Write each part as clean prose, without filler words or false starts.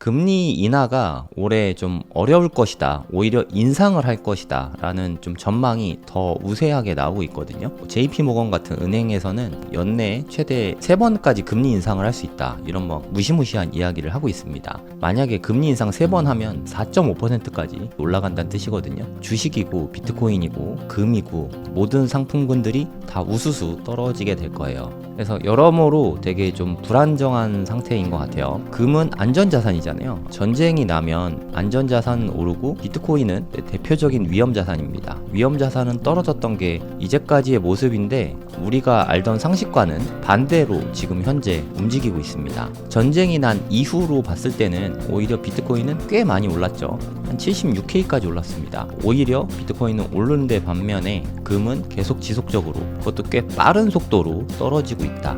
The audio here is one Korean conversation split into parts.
금리 인하가 올해 좀 어려울 것이다, 오히려 인상을 할 것이다 라는 좀 전망이 더 우세하게 나오고 있거든요. JP모건 같은 은행에서는 연내 최대 3번까지 금리 인상을 할 수 있다, 이런 무시무시한 이야기를 하고 있습니다. 만약에 금리 인상 3번 하면 4.5%까지 올라간다는 뜻이거든요. 주식이고 비트코인이고 금이고 모든 상품군들이 다 우수수 떨어지게 될 거예요. 그래서 여러모로 되게 좀 불안정한 상태인 것 같아요. 금은 안전자산이잖아요. 전쟁이 나면 안전자산은 오르고 비트코인은 대표적인 위험자산입니다. 위험자산은 떨어졌던 게 이제까지의 모습인데 우리가 알던 상식과는 반대로 지금 현재 움직이고 있습니다. 전쟁이 난 이후로 봤을 때는 오히려 비트코인은 꽤 많이 올랐죠. 한 76K까지 올랐습니다. 오히려 비트코인은 오르는 데 반면에 금은 계속 지속적으로, 그것도 꽤 빠른 속도로 떨어지고 있다.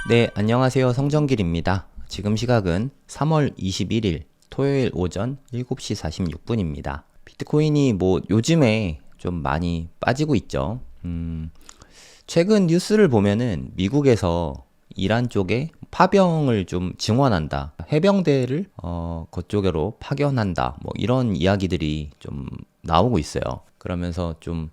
네, 안녕하세요. 성정길입니다. 지금 시각은 3월 21일 토요일 오전 7시 46분입니다. 비트코인이 요즘에 좀 많이 빠지고 있죠. 최근 뉴스를 보면은 미국에서 이란 쪽에 파병을 좀 증원한다, 해병대를 그쪽으로 파견한다, 이런 이야기들이 좀 나오고 있어요. 그러면서 좀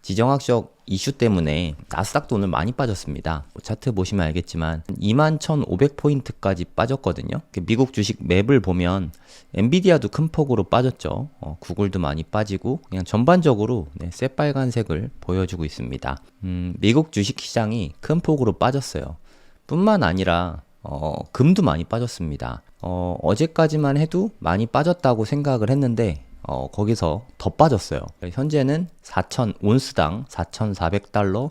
지정학적 이슈 때문에 나스닥도 오늘 많이 빠졌습니다. 차트 보시면 알겠지만 21,500포인트까지 빠졌거든요. 미국 주식 맵을 보면 엔비디아도 큰 폭으로 빠졌죠. 구글도 많이 빠지고 그냥 전반적으로 새빨간색을 보여주고 있습니다. 미국 주식시장이 큰 폭으로 빠졌어요. 뿐만 아니라 금도 많이 빠졌습니다. 어제까지만 해도 많이 빠졌다고 생각을 했는데 거기서 더 빠졌어요. 현재는 온스당 4,400달러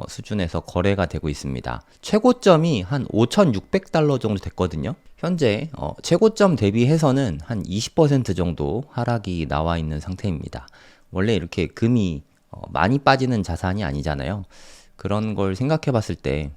수준에서 거래가 되고 있습니다. 최고점이 한 5,600달러 정도 됐거든요. 현재 최고점 대비해서는 한 20% 정도 하락이 나와 있는 상태입니다. 원래 이렇게 금이 많이 빠지는 자산이 아니잖아요. 그런 걸 생각해 봤을 때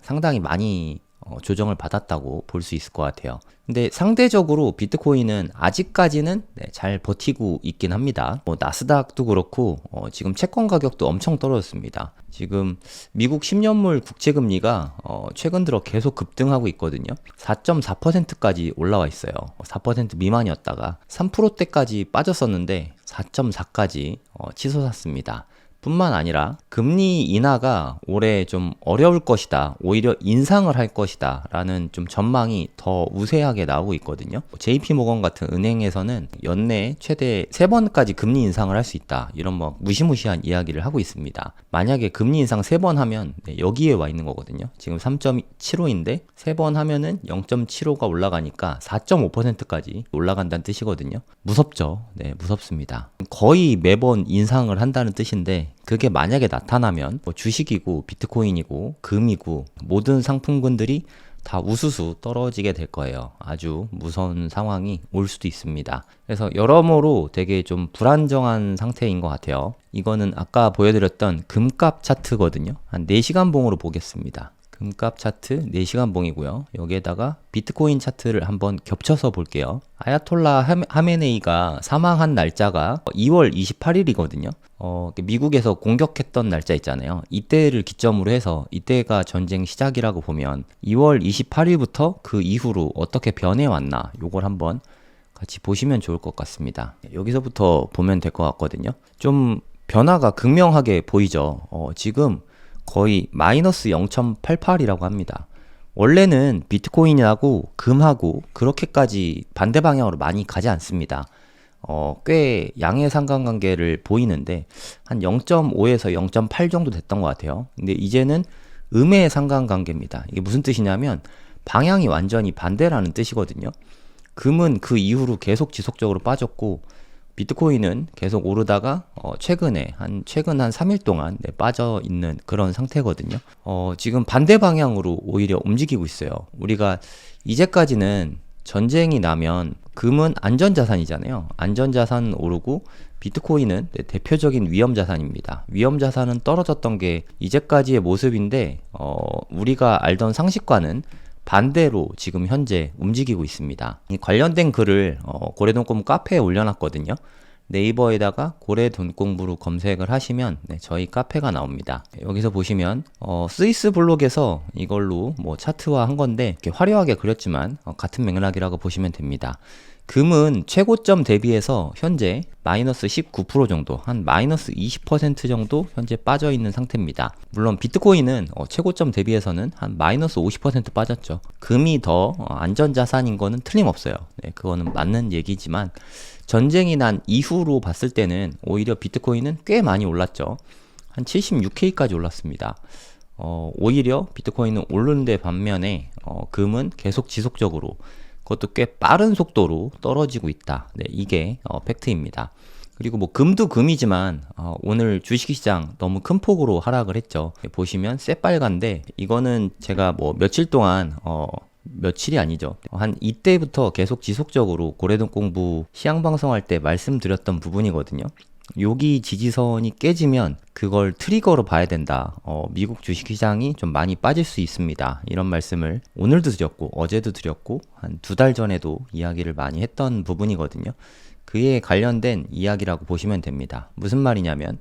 상당히 많이 조정을 받았다고 볼 수 있을 것 같아요. 근데 상대적으로 비트코인은 아직까지는 잘 버티고 있긴 합니다. 나스닥도 그렇고 지금 채권 가격도 엄청 떨어졌습니다. 지금 미국 10년물 국채금리가 최근 들어 계속 급등하고 있거든요. 4.4%까지 올라와 있어요. 4% 미만이었다가 3%대까지 빠졌었는데 4.4까지 치솟았습니다. 뿐만 아니라 금리 인하가 올해 좀 어려울 것이다, 오히려 인상을 할 것이다 라는 좀 전망이 더 우세하게 나오고 있거든요. JP모건 같은 은행에서는 연내 최대 3번까지 금리 인상을 할 수 있다, 이런 무시무시한 이야기를 하고 있습니다. 만약에 금리 인상 3번 하면 여기에 와 있는 거거든요. 지금 3.75인데 3번 하면은 0.75가 올라가니까 4.5%까지 올라간다는 뜻이거든요. 무섭죠. 네, 무섭습니다. 거의 매번 인상을 한다는 뜻인데 그게 만약에 나타나면 주식이고 비트코인이고 금이고 모든 상품군들이 다 우수수 떨어지게 될 거예요. 아주 무서운 상황이 올 수도 있습니다. 그래서 여러모로 되게 좀 불안정한 상태인 것 같아요. 이거는 아까 보여드렸던 금값 차트거든요. 한 4시간 봉으로 보겠습니다. 금값 차트 4시간 봉이고요. 여기에다가 비트코인 차트를 한번 겹쳐서 볼게요. 아야톨라 하메네이가 사망한 날짜가 2월 28일이거든요. 미국에서 공격했던 날짜 있잖아요. 이때를 기점으로 해서 이때가 전쟁 시작이라고 보면 2월 28일부터 그 이후로 어떻게 변해왔나, 요걸 한번 같이 보시면 좋을 것 같습니다. 여기서부터 보면 될 것 같거든요. 좀 변화가 극명하게 보이죠. 지금 거의 마이너스 0.88이라고 합니다. 원래는 비트코인하고 금하고 그렇게까지 반대 방향으로 많이 가지 않습니다. 꽤 양의 상관관계를 보이는데 한 0.5에서 0.8 정도 됐던 것 같아요. 근데 이제는 음의 상관관계입니다. 이게 무슨 뜻이냐면 방향이 완전히 반대라는 뜻이거든요. 금은 그 이후로 계속 지속적으로 빠졌고 비트코인은 계속 오르다가 최근 한 3일 동안 빠져 있는 그런 상태거든요. 지금 반대 방향으로 오히려 움직이고 있어요. 우리가 이제까지는 전쟁이 나면 금은 안전자산이잖아요. 안전자산은 오르고 비트코인은 대표적인 위험자산입니다. 위험자산은 떨어졌던 게 이제까지의 모습인데 우리가 알던 상식과는 반대로 지금 현재 움직이고 있습니다. 이 관련된 글을 고래동꿈 카페에 올려놨거든요. 네이버에다가 고래 돈 공부로 검색을 하시면 저희 카페가 나옵니다. 여기서 보시면 스위스 블록에서 이걸로 뭐 차트화 한 건데 이렇게 화려하게 그렸지만 같은 맥락이라고 보시면 됩니다. 금은 최고점 대비해서 현재 마이너스 19% 정도, 한 마이너스 20% 정도 현재 빠져 있는 상태입니다. 물론 비트코인은 최고점 대비해서는 한 마이너스 50% 빠졌죠. 금이 더 안전자산인 거는 틀림없어요. 네, 그거는 맞는 얘기지만 전쟁이 난 이후로 봤을 때는 오히려 비트코인은 꽤 많이 올랐죠. 한 76K까지 올랐습니다. 오히려 비트코인은 오르는데 반면에 금은 계속 지속적으로 그것도 꽤 빠른 속도로 떨어지고 있다. 네, 이게 팩트입니다. 그리고 뭐 금도 금이지만 오늘 주식시장 너무 큰 폭으로 하락을 했죠. 보시면 새빨간데 이거는 제가 뭐 며칠 동안 며칠이 아니죠. 한 이때부터 계속 지속적으로 고래돈 공부 시향 방송할 때 말씀드렸던 부분이거든요. 여기 지지선이 깨지면 그걸 트리거로 봐야 된다. 미국 주식시장이 좀 많이 빠질 수 있습니다. 이런 말씀을 오늘도 드렸고 어제도 드렸고 한 2달 전에도 이야기를 많이 했던 부분이거든요. 그에 관련된 이야기라고 보시면 됩니다. 무슨 말이냐면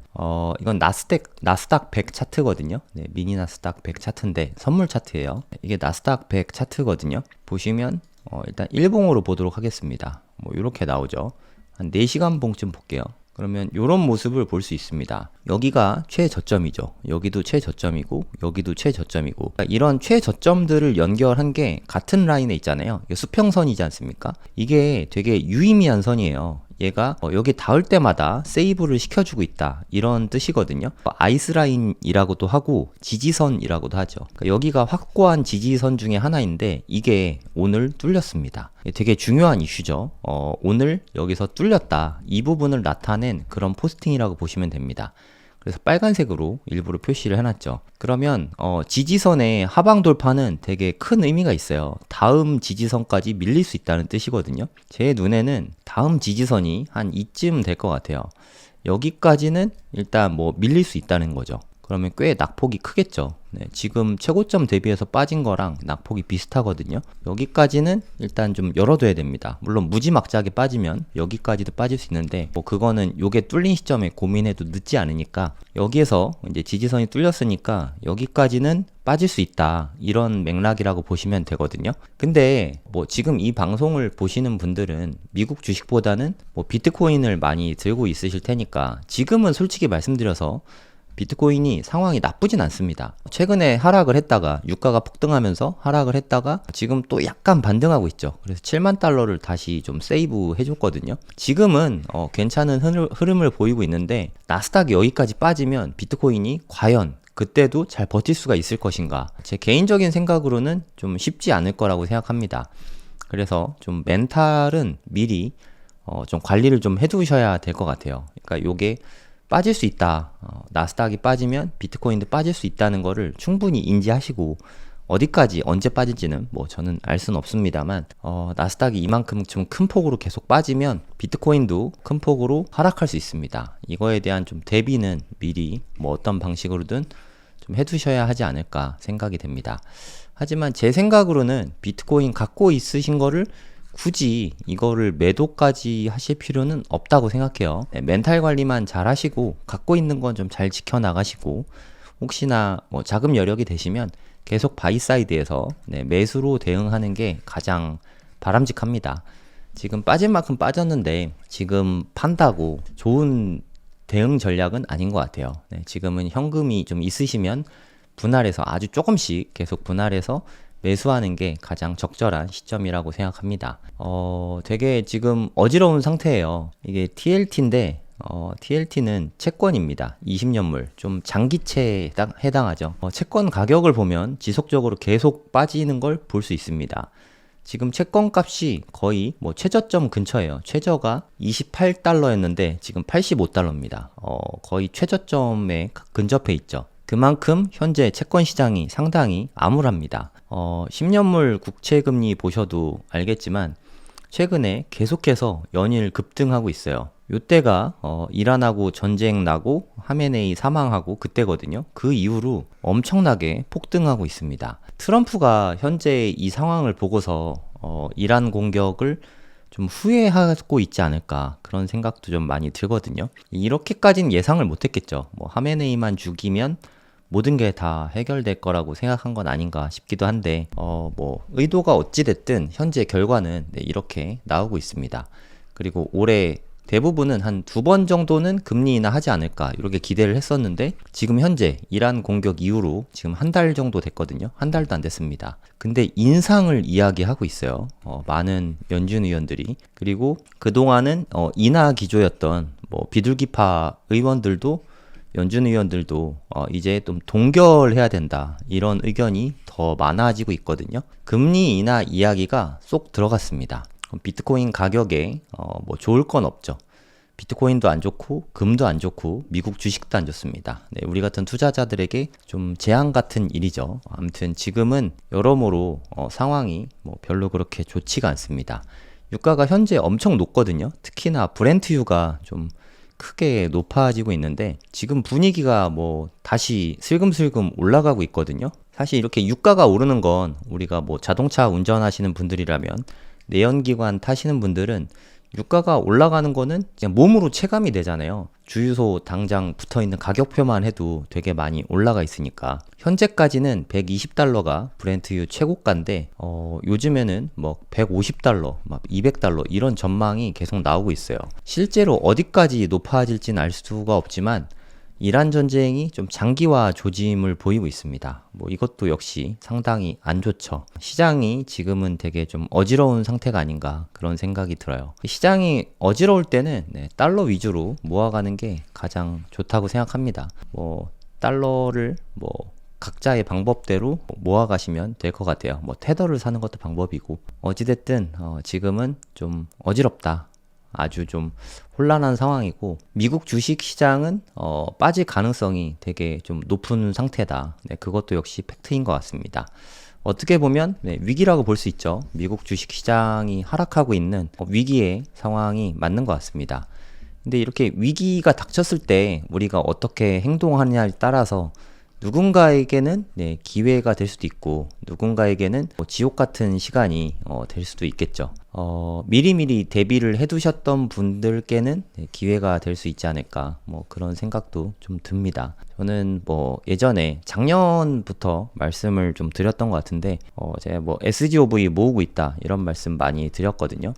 이건 나스닥 100 차트거든요. 네, 미니 나스닥 100 차트인데 선물 차트예요. 이게 나스닥 100 차트거든요. 보시면 일단 일봉으로 보도록 하겠습니다. 뭐 이렇게 나오죠. 한 4시간 봉쯤 볼게요. 그러면 이런 모습을 볼 수 있습니다. 여기가 최저점이죠. 여기도 최저점이고 여기도 최저점이고 그러니까 이런 최저점들을 연결한 게 같은 라인에 있잖아요. 이게 수평선이지 않습니까? 이게 되게 유의미한 선이에요. 얘가 여기 닿을 때마다 세이브를 시켜주고 있다 이런 뜻이거든요. 아이스라인이라고도 하고 지지선이라고도 하죠. 그러니까 여기가 확고한 지지선 중에 하나인데 이게 오늘 뚫렸습니다. 되게 중요한 이슈죠. 오늘 여기서 뚫렸다 이 부분을 나타낸 그런 포스팅이라고 보시면 됩니다. 그래서 빨간색으로 일부러 표시를 해놨죠. 그러면 지지선의 하방 돌파는 되게 큰 의미가 있어요. 다음 지지선까지 밀릴 수 있다는 뜻이거든요. 제 눈에는 다음 지지선이 한 이쯤 될 것 같아요. 여기까지는 일단 뭐 밀릴 수 있다는 거죠. 그러면 꽤 낙폭이 크겠죠. 네, 지금 최고점 대비해서 빠진 거랑 낙폭이 비슷하거든요. 여기까지는 일단 좀 열어둬야 됩니다. 물론 무지막지하게 빠지면 여기까지도 빠질 수 있는데 뭐 그거는 요게 뚫린 시점에 고민해도 늦지 않으니까 여기에서 이제 지지선이 뚫렸으니까 여기까지는 빠질 수 있다 이런 맥락이라고 보시면 되거든요. 근데 뭐 지금 이 방송을 보시는 분들은 미국 주식보다는 뭐 비트코인을 많이 들고 있으실 테니까 지금은 솔직히 말씀드려서 비트코인이 상황이 나쁘진 않습니다. 최근에 하락을 했다가 유가가 폭등하면서 하락을 했다가 지금 또 약간 반등하고 있죠. 그래서 7만 달러를 다시 좀 세이브 해줬거든요. 지금은 괜찮은 흐름을 보이고 있는데 나스닥이 여기까지 빠지면 비트코인이 과연 그때도 잘 버틸 수가 있을 것인가? 제 개인적인 생각으로는 좀 쉽지 않을 거라고 생각합니다. 그래서 좀 멘탈은 미리 좀 관리를 좀 해두셔야 될 것 같아요. 그러니까 요게 빠질 수 있다. 나스닥이 빠지면 비트코인도 빠질 수 있다는 거를 충분히 인지하시고 어디까지 언제 빠질지는 뭐 저는 알 수는 없습니다만 나스닥이 이만큼 좀 큰 폭으로 계속 빠지면 비트코인도 큰 폭으로 하락할 수 있습니다. 이거에 대한 좀 대비는 미리 뭐 어떤 방식으로든 좀 해두셔야 하지 않을까 생각이 됩니다. 하지만 제 생각으로는 비트코인 갖고 있으신 거를 굳이 이거를 매도까지 하실 필요는 없다고 생각해요. 네, 멘탈 관리만 잘 하시고 갖고 있는 건 좀 잘 지켜나가시고 혹시나 뭐 자금 여력이 되시면 계속 바이사이드에서 매수로 대응하는 게 가장 바람직합니다. 지금 빠질 만큼 빠졌는데 지금 판다고 좋은 대응 전략은 아닌 것 같아요. 네, 지금은 현금이 좀 있으시면 분할해서 아주 조금씩 계속 분할해서 매수하는 게 가장 적절한 시점이라고 생각합니다. 되게 지금 어지러운 상태예요. 이게 TLT인데 TLT는 채권입니다. 20년물 좀 장기채에 해당하죠. 채권 가격을 보면 지속적으로 계속 빠지는 걸 볼 수 있습니다. 지금 채권 값이 거의 뭐 최저점 근처예요. 최저가 28달러였는데 지금 85달러입니다. 거의 최저점에 근접해 있죠. 그만큼 현재 채권 시장이 상당히 암울합니다. 10년물 국채금리 보셔도 알겠지만 최근에 계속해서 연일 급등하고 있어요. 요때가 이란하고 전쟁 나고 하메네이 사망하고 그때거든요. 그 이후로 엄청나게 폭등하고 있습니다. 트럼프가 현재 이 상황을 보고서 이란 공격을 좀 후회하고 있지 않을까 그런 생각도 좀 많이 들거든요. 이렇게까지는 예상을 못했겠죠. 뭐 하메네이만 죽이면 모든 게 다 해결될 거라고 생각한 건 아닌가 싶기도 한데 뭐 의도가 어찌 됐든 현재 결과는 네, 이렇게 나오고 있습니다. 그리고 올해 대부분은 한 2번 정도는 금리 인하 하지 않을까 이렇게 기대를 했었는데 지금 현재 이란 공격 이후로 지금 한 달 정도 됐거든요. 한 달도 안 됐습니다. 근데 인상을 이야기하고 있어요. 많은 연준 의원들이. 그리고 그동안은 인하 기조였던 뭐 비둘기파 의원들도 연준 의원들도 이제 좀 동결해야 된다 이런 의견이 더 많아지고 있거든요. 금리 인하 이야기가 쏙 들어갔습니다. 비트코인 가격에 뭐 좋을 건 없죠. 비트코인도 안 좋고 금도 안 좋고 미국 주식도 안 좋습니다. 네, 우리 같은 투자자들에게 좀 재앙 같은 일이죠. 아무튼 지금은 여러모로 상황이 뭐 별로 그렇게 좋지가 않습니다. 유가가 현재 엄청 높거든요. 특히나 브렌트유가 좀 크게 높아지고 있는데 지금 분위기가 뭐 다시 슬금슬금 올라가고 있거든요. 사실 이렇게 유가가 오르는 건 우리가 뭐 자동차 운전하시는 분들이라면 내연기관 타시는 분들은 유가가 올라가는 거는 그냥 몸으로 체감이 되잖아요. 주유소 당장 붙어 있는 가격표만 해도 되게 많이 올라가 있으니까. 현재까지는 120달러가 브렌트유 최고가인데 요즘에는 뭐 150달러, 막 200달러 이런 전망이 계속 나오고 있어요. 실제로 어디까지 높아질지는 알 수가 없지만 이란 전쟁이 좀 장기화 조짐을 보이고 있습니다. 뭐 이것도 역시 상당히 안 좋죠. 시장이 지금은 되게 좀 어지러운 상태가 아닌가 그런 생각이 들어요. 시장이 어지러울 때는 네, 달러 위주로 모아가는 게 가장 좋다고 생각합니다. 뭐 달러를 뭐 각자의 방법대로 모아가시면 될 것 같아요. 뭐 테더를 사는 것도 방법이고 어찌됐든 지금은 좀 어지럽다. 아주 좀 혼란한 상황이고 미국 주식 시장은 빠질 가능성이 되게 좀 높은 상태다. 네, 그것도 역시 팩트인 것 같습니다. 어떻게 보면 네, 위기라고 볼 수 있죠. 미국 주식 시장이 하락하고 있는 위기의 상황이 맞는 것 같습니다. 근데 이렇게 위기가 닥쳤을 때 우리가 어떻게 행동하느냐에 따라서 누군가에게는 네, 기회가 될 수도 있고 누군가에게는 뭐 지옥 같은 시간이 될 수도 있겠죠. 미리미리 대비를 해두셨던 분들께는 네, 기회가 될 수 있지 않을까 뭐 그런 생각도 좀 듭니다. 저는 뭐 예전에 작년부터 말씀을 좀 드렸던 것 같은데 제가 뭐 SGOV 모으고 있다 이런 말씀 많이 드렸거든요.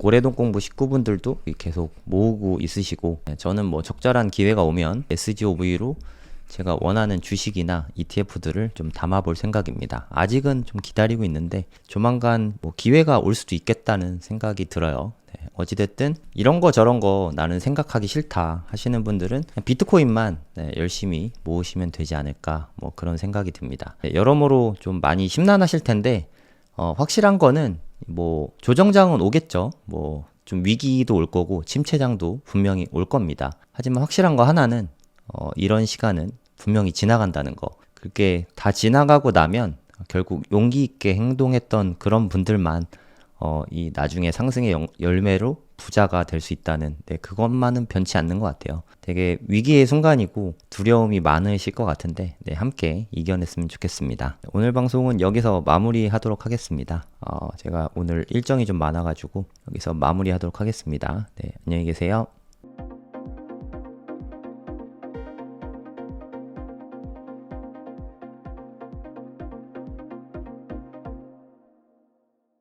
고래동 공부 식구분들도 계속 모으고 있으시고 저는 뭐 적절한 기회가 오면 SGOV로 제가 원하는 주식이나 ETF들을 좀 담아볼 생각입니다. 아직은 좀 기다리고 있는데 조만간 뭐 기회가 올 수도 있겠다는 생각이 들어요. 네, 어찌됐든 이런 거 저런 거 나는 생각하기 싫다 하시는 분들은 비트코인만 네, 열심히 모으시면 되지 않을까 뭐 그런 생각이 듭니다. 네, 여러모로 좀 많이 심란하실 텐데 확실한 거는 뭐 조정장은 오겠죠. 뭐 좀 위기도 올 거고 침체장도 분명히 올 겁니다. 하지만 확실한 거 하나는 이런 시간은 분명히 지나간다는 거. 그게 다 지나가고 나면 결국 용기 있게 행동했던 그런 분들만 이 나중에 상승의 열매로 부자가 될 수 있다는 네, 그것만은 변치 않는 것 같아요. 되게 위기의 순간이고 두려움이 많으실 것 같은데 네, 함께 이겨냈으면 좋겠습니다. 오늘 방송은 여기서 마무리하도록 하겠습니다. 제가 오늘 일정이 좀 많아가지고 여기서 마무리하도록 하겠습니다. 네, 안녕히 계세요.